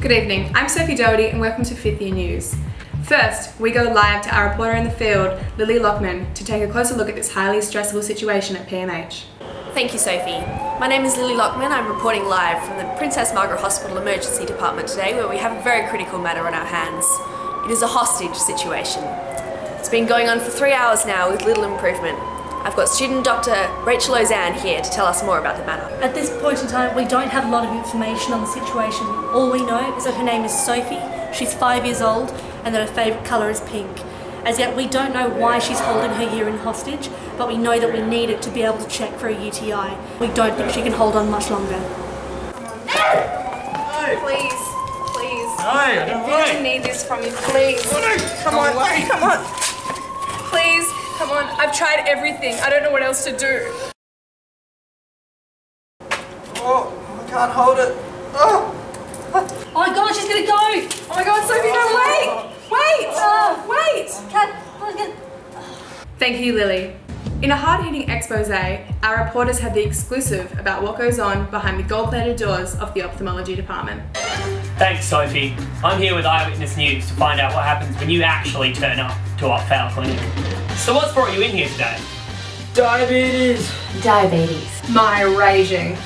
Good evening, I'm Sophie Doherty and welcome to Fifth Year News. First, we go live to our reporter in the field, Lily Lockman, to take a closer look at this highly stressful situation at PMH. Thank you, Sophie. My name is Lily Lockman. I'm reporting live from the Princess Margaret Hospital Emergency Department today, where we have a very critical matter on our hands. It is a hostage situation. It's been going on for 3 hours now with little improvement. I've got student Dr. Rachel Ozanne here to tell us more about the matter. At this point in time, we don't have a lot of information on the situation. All we know is that her name is Sophie, she's 5 years old, and that her favourite colour is pink. As yet, we don't know why she's holding her urine hostage, but we know that we need it to be able to check for a UTI. We don't think she can hold on much longer. Please, please. No, I don't want I need this from you, please. Come on, come on. Please, come on. I've tried everything. I don't know what else to do. Oh, I can't hold it. Oh. Oh my god, she's gonna go! Oh my god, Sophie, no, wait! Wait! Thank you, Lily. In a hard-hitting expose, our reporters have the exclusive about what goes on behind the gold-plated doors of the ophthalmology department. Thanks, Sophie. I'm here with Eyewitness News to find out what happens when you actually turn up to our foul clinic. So what's brought you in here today? Diabetes. Diabetes. My raging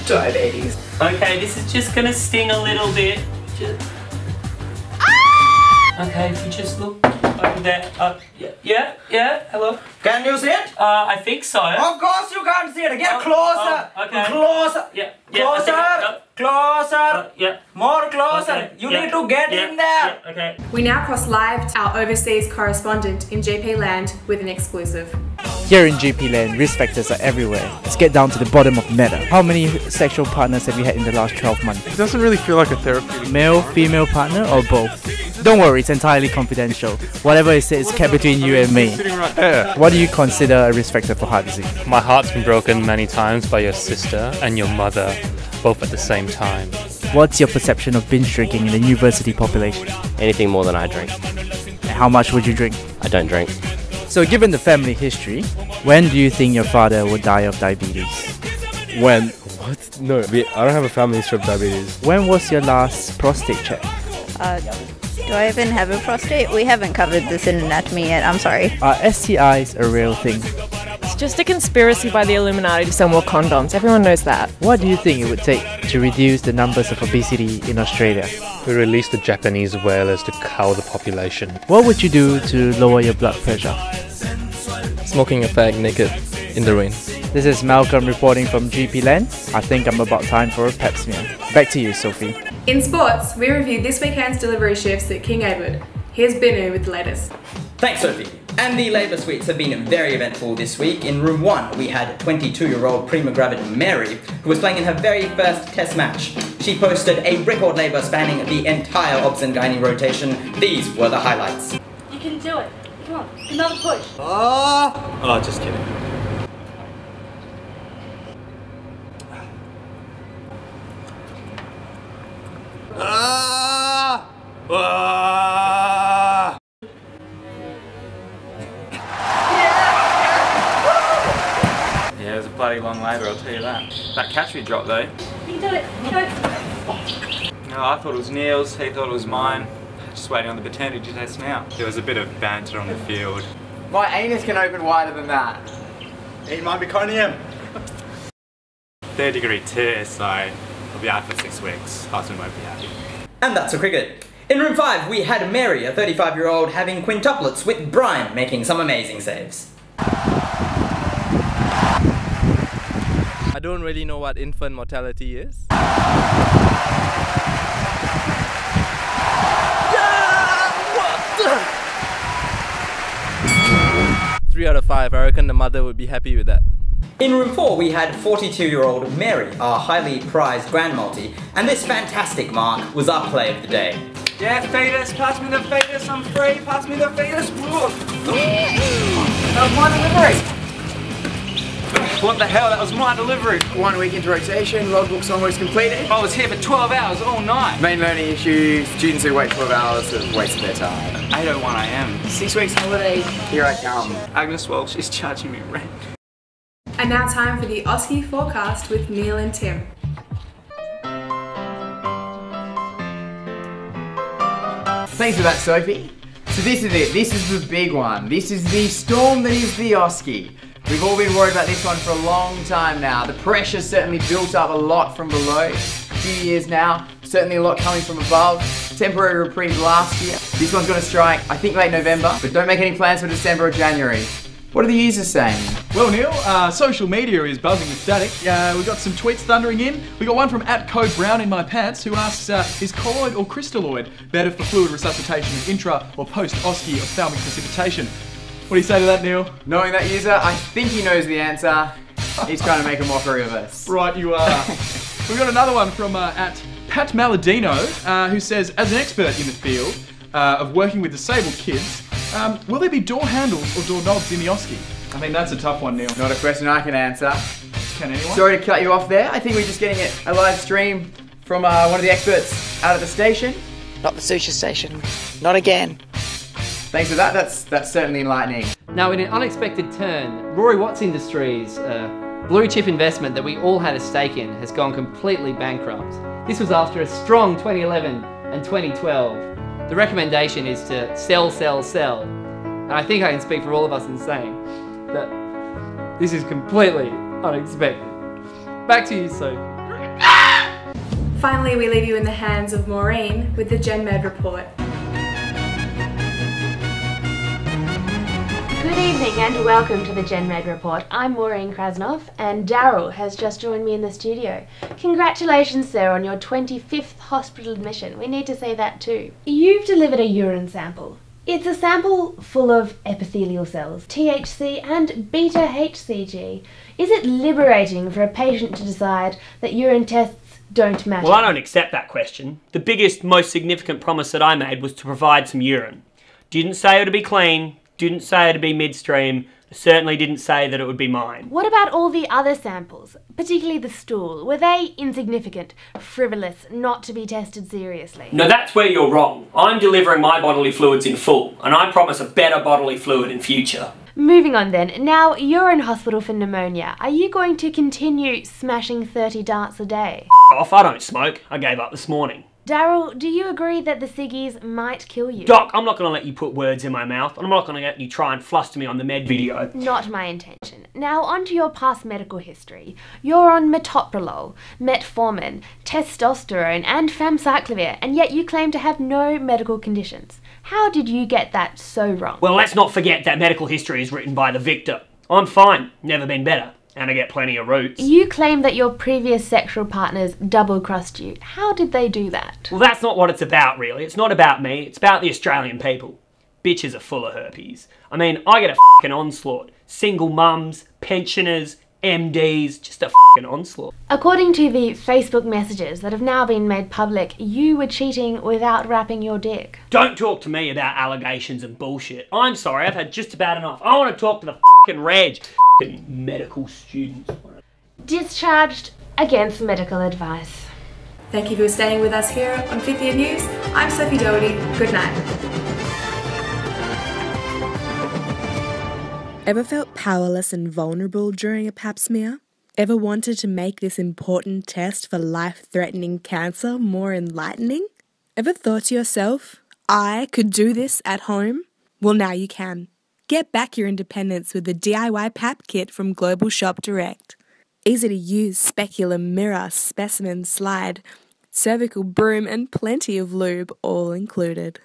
diabetes. Okay, this is just gonna sting a little bit. Okay, if you just look over there. Yeah, hello. Can you see it? I think so. Of course you can't see it. Get closer. Okay. Closer. Yeah. Closer. Closer. Yeah. More closer. Okay. You need to get in there. Yeah. Okay. We now cross live to our overseas correspondent in GP land with an exclusive. Here in GP land, risk factors are everywhere. Let's get down to the bottom of the matter. How many sexual partners have you had in the last 12 months? It doesn't really feel like a therapeutic. Male, female partner, or both? Don't worry, it's entirely confidential. Whatever is said is kept between you and me. Sitting right there. What do you consider a risk factor for heart disease? My heart's been broken many times by your sister and your mother, both at the same time. What's your perception of binge drinking in the university population? Anything more than I drink. And how much would you drink? I don't drink. So given the family history, when do you think your father would die of diabetes? When? What? No, I don't have a family history of diabetes. When was your last prostate check? Do I even have a prostate? We haven't covered this in anatomy yet, I'm sorry. Are STIs a real thing? It's just a conspiracy by the Illuminati to sell more condoms. Everyone knows that. What do you think it would take to reduce the numbers of obesity in Australia? We released the Japanese whalers to cow the population. What would you do to lower your blood pressure? Smoking a fag naked in the rain. This is Malcolm reporting from GP Land. I think I'm about time for a pap smear. Back to you, Sophie. In sports, we reviewed this weekend's delivery shifts at King Edward. Here's Binu with the latest. Thanks, Sophie. And the labour suites have been very eventful this week. In room 1, we had 22-year-old prima gravid Mary, who was playing in her very first test match. She posted a record labour spanning the entire obs and gynae rotation. These were the highlights. You can do it. Come on, another push. Oh, just kidding. Yeah, it was a bloody long labour, I'll tell you that. That catch we dropped though. You can do it. Go. No, I thought it was Neil's, he thought it was mine. Just waiting on the paternity test now. There was a bit of banter on the field. My anus can open wider than that. Eat my meconium. 3rd-degree tear, so I'll be out for 6 weeks. Husband won't be happy. And that's a cricket. In room 5, we had Mary, a 35-year-old, having quintuplets with Brian making some amazing saves. I don't really know what infant mortality is. 3 out of 5, I reckon the mother would be happy with that. In room 4, we had 42-year-old Mary, our highly prized grand multi, and this fantastic mark was our play of the day. Yeah, fetus, pass me the fetus, I'm free, pass me the fetus. That was my delivery. What the hell, that was my delivery. 1 week into rotation, logbook's almost completed. I was here for 12 hours all night. Main learning issues, students who wait 12 hours have wasted their time. 8:01 AM. 6 weeks holiday, here I come. Agnes Walsh is charging me rent. And now time for the OSCE forecast with Neil and Tim. Thanks for that, Sophie. So this is it. This is the big one. This is the storm that is the Oski. We've all been worried about this one for a long time now. The pressure's certainly built up a lot from below. A few years now. Certainly a lot coming from above. Temporary reprieve last year. This one's going to strike, I think, late November. But don't make any plans for December or January. What are the users saying? Well, Neil, social media is buzzing with static. We got some tweets thundering in. We got one from @CodeBrown in my pants who asks, is colloid or crystalloid better for fluid resuscitation of intra or post-Oski ophthalmic precipitation? What do you say to that, Neil? Knowing that user, I think he knows the answer. He's trying to make a mockery of us. Right, you are. We've got another one from @Pat Maladino, who says, as an expert in the field of working with disabled kids, will there be door handles or door knobs in the Oski? I mean, that's a tough one, Neil. Not a question I can answer. Can anyone? Sorry to cut you off there. I think we're just getting a live stream from one of the experts out at the station. Not the sushi station. Not again. Thanks for that. That's certainly enlightening. Now, in an unexpected turn, Rory Watts Industries, blue chip investment that we all had a stake in, has gone completely bankrupt. This was after a strong 2011 and 2012. The recommendation is to sell, sell, sell. And I think I can speak for all of us in saying that this is completely unexpected. Back to you, Sophie. Finally, we leave you in the hands of Maureen with the Jenn Med Report. Good evening and welcome to the Jenn Med Report. I'm Maureen Krasnoff and Daryl has just joined me in the studio. Congratulations, sir, on your 25th hospital admission. We need to say that too. You've delivered a urine sample. It's a sample full of epithelial cells, THC and beta-HCG. Is it liberating for a patient to decide that urine tests don't matter? Well, I don't accept that question. The biggest, most significant promise that I made was to provide some urine. Didn't say it would be clean, didn't say it would be midstream, certainly didn't say that it would be mine. What about all the other samples, particularly the stool? Were they insignificant, frivolous, not to be tested seriously? No, that's where you're wrong. I'm delivering my bodily fluids in full, and I promise a better bodily fluid in future. Moving on then. Now, you're in hospital for pneumonia. Are you going to continue smashing 30 darts a day? Off, I don't smoke. I gave up this morning. Daryl, do you agree that the ciggies might kill you? Doc, I'm not going to let you put words in my mouth, and I'm not going to let you try and fluster me on the med video. Not my intention. Now, on to your past medical history. You're on metoprolol, metformin, testosterone, and famciclovir, and yet you claim to have no medical conditions. How did you get that so wrong? Well, let's not forget that medical history is written by the victor. I'm fine, never been better, and I get plenty of roots. You claim that your previous sexual partners double-crossed you. How did they do that? Well, that's not what it's about, really. It's not about me, it's about the Australian people. Bitches are full of herpes. I mean, I get a f***ing onslaught. Single mums, pensioners, MDs, just a f***ing onslaught. According to the Facebook messages that have now been made public, you were cheating without wrapping your dick. Don't talk to me about allegations and bullshit. I'm sorry, I've had just about enough. I want to talk to the f***ing reg. F***ing medical students. Discharged against medical advice. Thank you for staying with us here on 5th Year News. I'm Sophie Doherty. Good night. Ever felt powerless and vulnerable during a pap smear? Ever wanted to make this important test for life-threatening cancer more enlightening? Ever thought to yourself, I could do this at home? Well, now you can. Get back your independence with the DIY pap kit from Global Shop Direct. Easy to use speculum mirror, specimen slide, cervical broom and plenty of lube all included.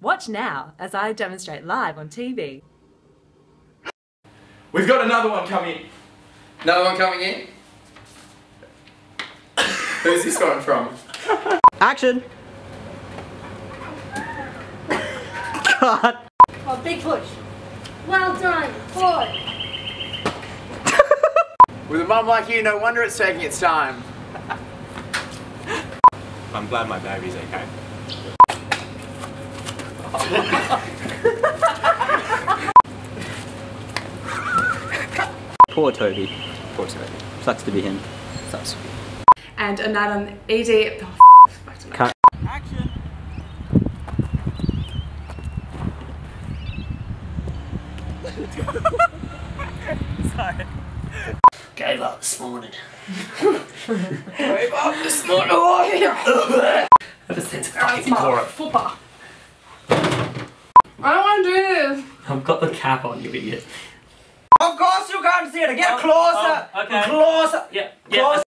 Watch now as I demonstrate live on TV. We've got another one coming. Another one coming in? Who's this one from? Action! God! Oh, big push. Well done, boy. With a mum like you, no wonder it's taking its time. I'm glad my baby's okay. Poor Toby. Poor Toby. Sucks to be him. Sucks. And a night on ED. Oh, back to Cut. Action! Sorry. Gave up this morning. Gave up this morning. Ever since fucking Cora. I've got the cap on, you idiot. Of course you can't see it. Get closer. Okay. Closer. Yeah. Closer.